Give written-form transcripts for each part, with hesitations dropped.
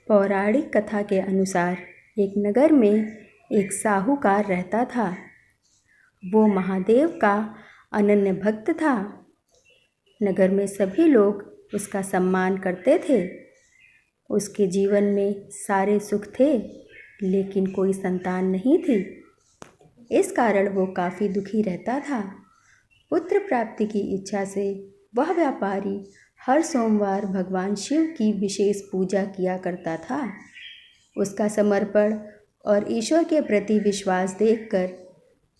पौराणिक कथा के अनुसार एक नगर में एक साहूकार रहता था। वो महादेव का अनन्य भक्त था। नगर में सभी लोग उसका सम्मान करते थे। उसके जीवन में सारे सुख थे, लेकिन कोई संतान नहीं थी। इस कारण वो काफ़ी दुखी रहता था। पुत्र प्राप्ति की इच्छा से वह व्यापारी हर सोमवार भगवान शिव की विशेष पूजा किया करता था। उसका समर्पण और ईश्वर के प्रति विश्वास देखकर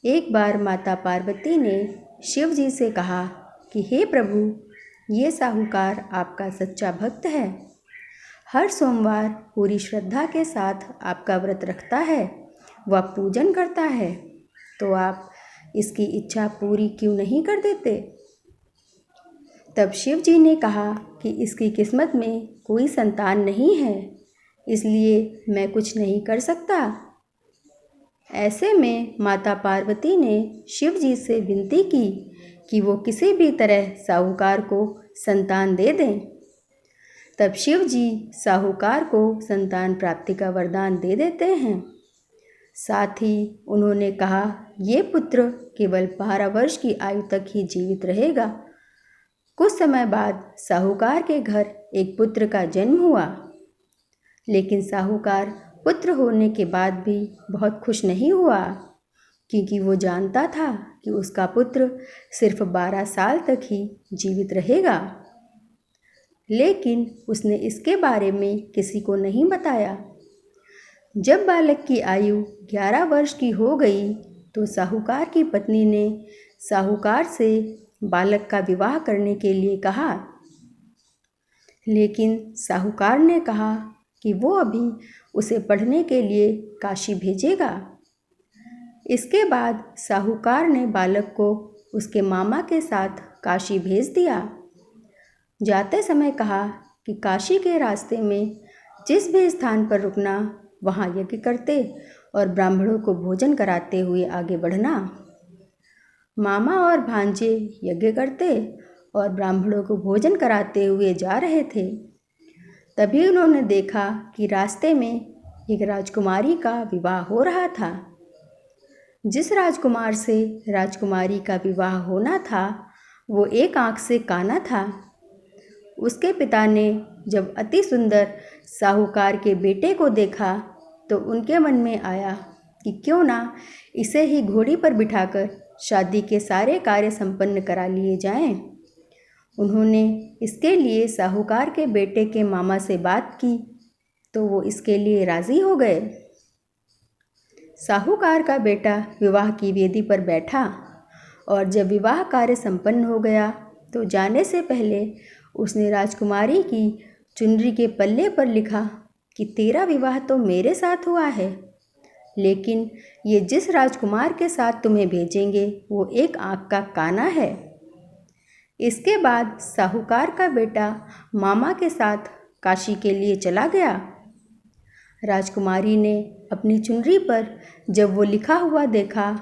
एक बार माता पार्वती ने शिव जी से कहा कि हे प्रभु, ये साहूकार आपका सच्चा भक्त है। हर सोमवार पूरी श्रद्धा के साथ आपका व्रत रखता है, वह पूजन करता है, तो आप इसकी इच्छा पूरी क्यों नहीं कर देते? तब शिव जी ने कहा कि इसकी किस्मत में कोई संतान नहीं है, इसलिए मैं कुछ नहीं कर सकता। ऐसे में माता पार्वती ने शिव जी से विनती की कि वो किसी भी तरह साहूकार को संतान दे दें। तब शिव जी साहूकार को संतान प्राप्ति का वरदान दे देते हैं। साथ ही उन्होंने कहा, ये पुत्र केवल 12 वर्ष की आयु तक ही जीवित रहेगा। कुछ समय बाद साहूकार के घर एक पुत्र का जन्म हुआ, लेकिन साहूकार पुत्र होने के बाद भी बहुत खुश नहीं हुआ, क्योंकि वो जानता था कि उसका पुत्र सिर्फ 12 साल तक ही जीवित रहेगा। लेकिन उसने इसके बारे में किसी को नहीं बताया। जब बालक की आयु 11 वर्ष की हो गई तो साहूकार की पत्नी ने साहूकार से बालक का विवाह करने के लिए कहा, लेकिन साहूकार ने कहा कि वो अभी उसे पढ़ने के लिए काशी भेजेगा। इसके बाद साहूकार ने बालक को उसके मामा के साथ काशी भेज दिया। जाते समय कहा कि काशी के रास्ते में जिस भी स्थान पर रुकना, वहाँ यज्ञ करते और ब्राह्मणों को भोजन कराते हुए आगे बढ़ना। मामा और भांजे यज्ञ करते और ब्राह्मणों को भोजन कराते हुए जा रहे थे। तभी उन्होंने देखा कि रास्ते में एक राजकुमारी का विवाह हो रहा था। जिस राजकुमार से राजकुमारी का विवाह होना था, वो एक आँख से काना था। उसके पिता ने जब अति सुंदर साहूकार के बेटे को देखा तो उनके मन में आया कि क्यों ना इसे ही घोड़ी पर बिठाकर शादी के सारे कार्य संपन्न करा लिए जाएं। उन्होंने इसके लिए साहूकार के बेटे के मामा से बात की तो वो इसके लिए राज़ी हो गए। साहूकार का बेटा विवाह की वेदी पर बैठा और जब विवाह कार्य संपन्न हो गया तो जाने से पहले उसने राजकुमारी की चुनरी के पल्ले पर लिखा कि तेरा विवाह तो मेरे साथ हुआ है, लेकिन ये जिस राजकुमार के साथ तुम्हें भेजेंगे वो एक आँख का काना है। इसके बाद साहूकार का बेटा मामा के साथ काशी के लिए चला गया। राजकुमारी ने अपनी चुनरी पर जब वो लिखा हुआ देखा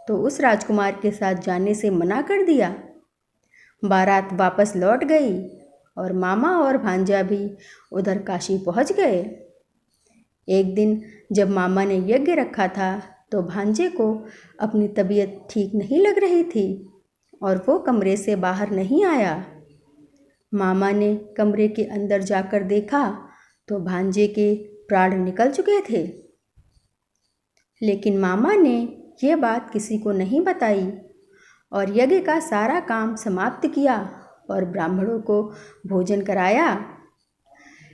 तो उस राजकुमार के साथ जाने से मना कर दिया। बारात वापस लौट गई और मामा और भांजा भी उधर काशी पहुंच गए। एक दिन जब मामा ने यज्ञ रखा था तो भांजे को अपनी तबीयत ठीक नहीं लग रही थी और वो कमरे से बाहर नहीं आया। मामा ने कमरे के अंदर जाकर देखा तो भांजे के प्राण निकल चुके थे, लेकिन मामा ने यह बात किसी को नहीं बताई और यज्ञ का सारा काम समाप्त किया और ब्राह्मणों को भोजन कराया।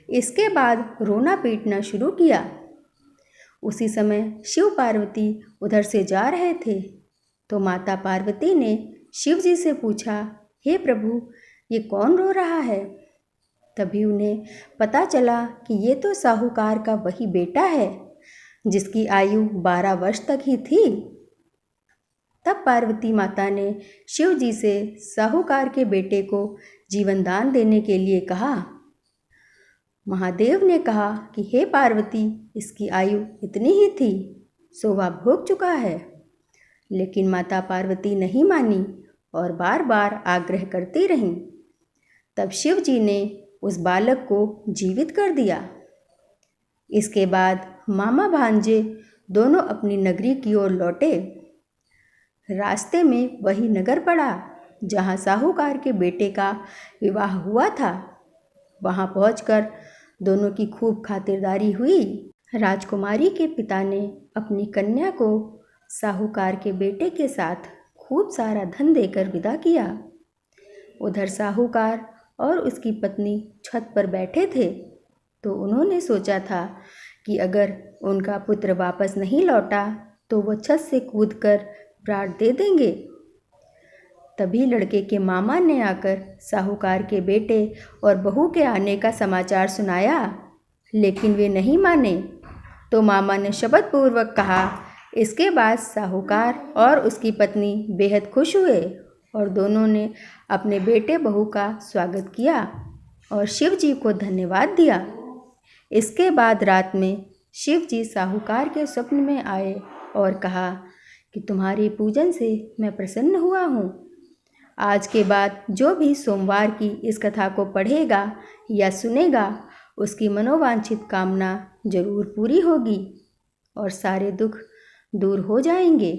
इसके बाद रोना पीटना शुरू किया। उसी समय शिव पार्वती उधर से जा रहे थे तो माता पार्वती ने शिव जी से पूछा, हे प्रभु, ये कौन रो रहा है? तभी उन्हें पता चला कि ये तो साहूकार का वही बेटा है जिसकी आयु 12 वर्ष तक ही थी। तब पार्वती माता ने शिव जी से साहूकार के बेटे को जीवन दान देने के लिए कहा। महादेव ने कहा कि हे पार्वती, इसकी आयु इतनी ही थी, सो वह भोग चुका है। लेकिन माता पार्वती नहीं मानी और बार बार आग्रह करती रहीं। तब शिव जी ने उस बालक को जीवित कर दिया। इसके बाद मामा भांजे दोनों अपनी नगरी की ओर लौटे। रास्ते में वही नगर पड़ा जहाँ साहूकार के बेटे का विवाह हुआ था। वहाँ पहुंचकर दोनों की खूब खातिरदारी हुई। राजकुमारी के पिता ने अपनी कन्या को साहूकार के बेटे के साथ खूब सारा धन देकर विदा किया। उधर साहूकार और उसकी पत्नी छत पर बैठे थे तो उन्होंने सोचा था कि अगर उनका पुत्र वापस नहीं लौटा तो वो छत से कूदकर प्राण दे देंगे। तभी लड़के के मामा ने आकर साहूकार के बेटे और बहू के आने का समाचार सुनाया, लेकिन वे नहीं माने। तो मामा ने शपथ पूर्वक कहा। इसके बाद साहूकार और उसकी पत्नी बेहद खुश हुए और दोनों ने अपने बेटे बहू का स्वागत किया और शिव जी को धन्यवाद दिया। इसके बाद रात में शिव जी साहूकार के स्वप्न में आए और कहा कि तुम्हारे पूजन से मैं प्रसन्न हुआ हूँ। आज के बाद जो भी सोमवार की इस कथा को पढ़ेगा या सुनेगा उसकी मनोवांछित कामना जरूर पूरी होगी और सारे दुख दूर हो जाएंगे।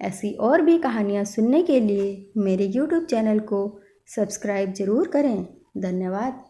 ऐसी और भी कहानियाँ सुनने के लिए मेरे YouTube चैनल को सब्सक्राइब जरूर करें। धन्यवाद।